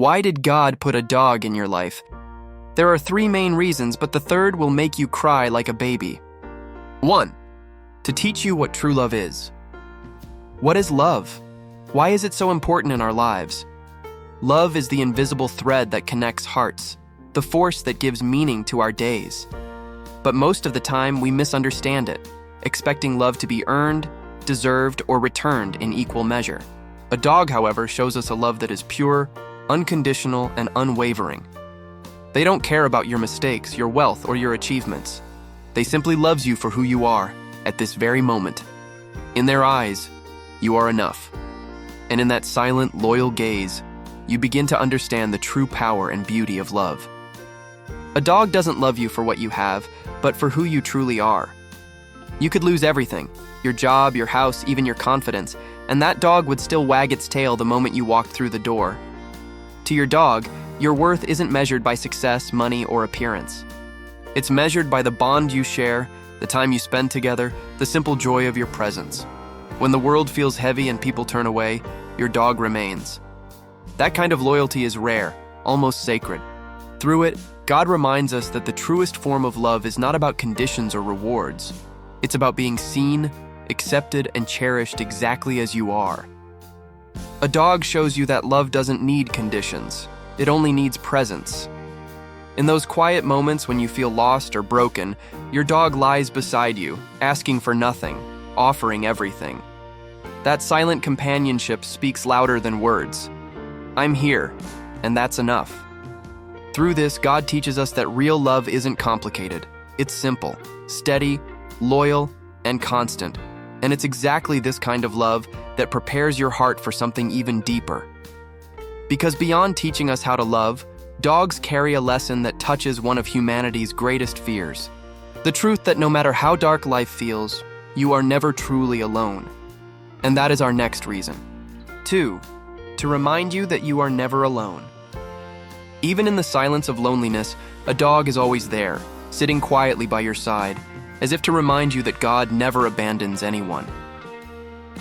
Why did God put a dog in your life? There are 3 main reasons, but the third will make you cry like a baby. 1. To teach you what true love is. What is love? Why is it so important in our lives? Love is the invisible thread that connects hearts, the force that gives meaning to our days. But most of the time, we misunderstand it, expecting love to be earned, deserved, or returned in equal measure. A dog, however, shows us a love that is pure, unconditional, and unwavering. They don't care about your mistakes, your wealth, or your achievements. They simply love you for who you are at this very moment. In their eyes, you are enough. And in that silent, loyal gaze, you begin to understand the true power and beauty of love. A dog doesn't love you for what you have, but for who you truly are. You could lose everything, your job, your house, even your confidence, and that dog would still wag its tail the moment you walked through the door. To your dog, your worth isn't measured by success, money, or appearance. It's measured by the bond you share, the time you spend together, the simple joy of your presence. When the world feels heavy and people turn away, your dog remains. That kind of loyalty is rare, almost sacred. Through it, God reminds us that the truest form of love is not about conditions or rewards. It's about being seen, accepted, and cherished exactly as you are. A dog shows you that love doesn't need conditions. It only needs presence. In those quiet moments when you feel lost or broken, your dog lies beside you, asking for nothing, offering everything. That silent companionship speaks louder than words. I'm here, and that's enough. Through this, God teaches us that real love isn't complicated. It's simple, steady, loyal, and constant. And it's exactly this kind of love that prepares your heart for something even deeper. Because beyond teaching us how to love, dogs carry a lesson that touches one of humanity's greatest fears. The truth that no matter how dark life feels, you are never truly alone. And that is our next reason. 2. To remind you that you are never alone. Even in the silence of loneliness, a dog is always there, sitting quietly by your side, as if to remind you that God never abandons anyone.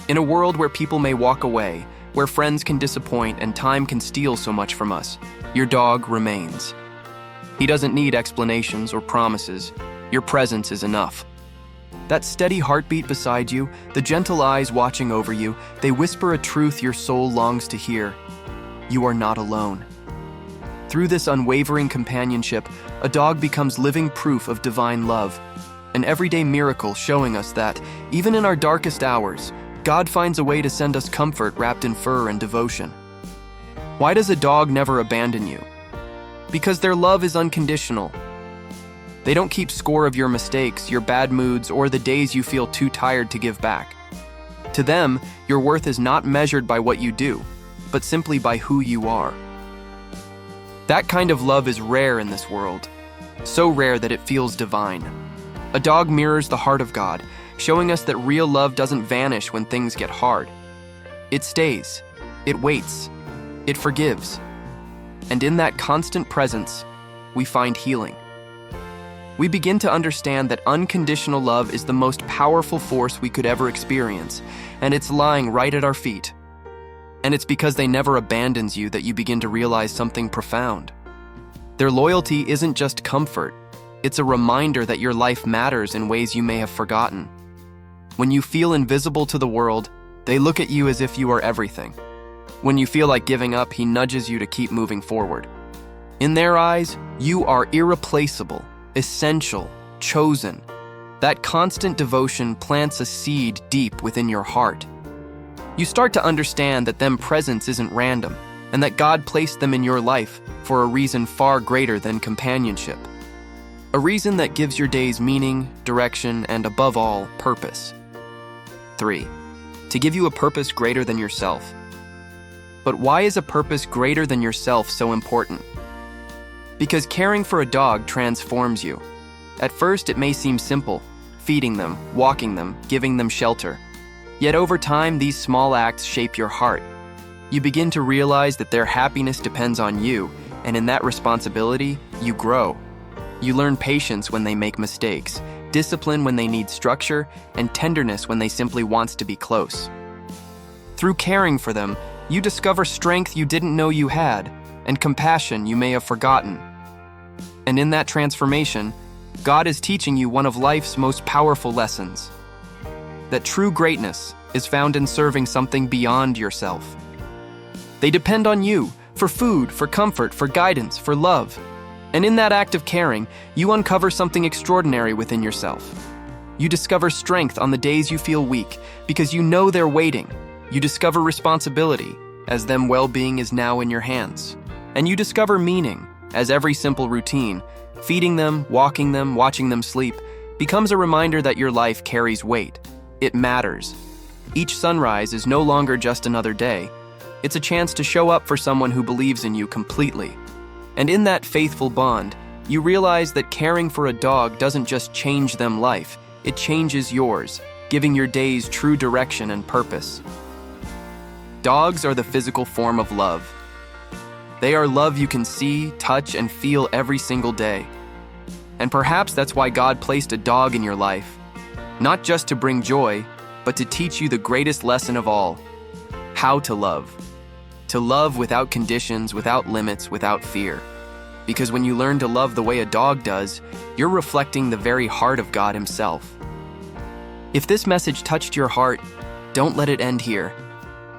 In a world where people may walk away, where friends can disappoint and time can steal so much from us, your dog remains. He doesn't need explanations or promises. Your presence is enough. That steady heartbeat beside you, the gentle eyes watching over you, they whisper a truth your soul longs to hear. You are not alone. Through this unwavering companionship, a dog becomes living proof of divine love, an everyday miracle showing us that, even in our darkest hours, God finds a way to send us comfort wrapped in fur and devotion. Why does a dog never abandon you? Because their love is unconditional. They don't keep score of your mistakes, your bad moods, or the days you feel too tired to give back. To them, your worth is not measured by what you do, but simply by who you are. That kind of love is rare in this world, so rare that it feels divine. A dog mirrors the heart of God, showing us that real love doesn't vanish when things get hard. It stays, it waits, it forgives. And in that constant presence, we find healing. We begin to understand that unconditional love is the most powerful force we could ever experience, and it's lying right at our feet. And it's because they never abandons you that you begin to realize something profound. Their loyalty isn't just comfort, it's a reminder that your life matters in ways you may have forgotten. When you feel invisible to the world, they look at you as if you are everything. When you feel like giving up, he nudges you to keep moving forward. In their eyes, you are irreplaceable, essential, chosen. That constant devotion plants a seed deep within your heart. You start to understand that them presence isn't random, and that God placed them in your life for a reason far greater than companionship. A reason that gives your days meaning, direction, and above all, purpose. 3. To give you a purpose greater than yourself. But why is a purpose greater than yourself so important? Because caring for a dog transforms you. At first, it may seem simple, feeding them, walking them, giving them shelter. Yet over time, these small acts shape your heart. You begin to realize that their happiness depends on you, and in that responsibility, you grow. You learn patience when they make mistakes, discipline when they need structure, and tenderness when they simply want to be close. Through caring for them, you discover strength you didn't know you had, and compassion you may have forgotten. And in that transformation, God is teaching you one of life's most powerful lessons: that true greatness is found in serving something beyond yourself. They depend on you for food, for comfort, for guidance, for love. And in that act of caring, you uncover something extraordinary within yourself. You discover strength on the days you feel weak because you know they're waiting. You discover responsibility as them well-being is now in your hands. And you discover meaning as every simple routine, feeding them, walking them, watching them sleep, becomes a reminder that your life carries weight. It matters. Each sunrise is no longer just another day. It's a chance to show up for someone who believes in you completely. And in that faithful bond, you realize that caring for a dog doesn't just change them life, it changes yours, giving your days true direction and purpose. Dogs are the physical form of love. They are love you can see, touch, and feel every single day. And perhaps that's why God placed a dog in your life, not just to bring joy, but to teach you the greatest lesson of all: how to love. To love without conditions, without limits, without fear. Because when you learn to love the way a dog does, you're reflecting the very heart of God Himself. If this message touched your heart, don't let it end here.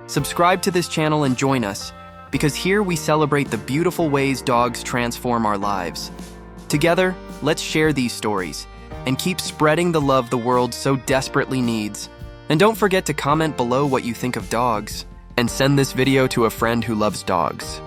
Subscribe to this channel and join us, because here we celebrate the beautiful ways dogs transform our lives. Together, let's share these stories and keep spreading the love the world so desperately needs. And don't forget to comment below what you think of dogs, and send this video to a friend who loves dogs.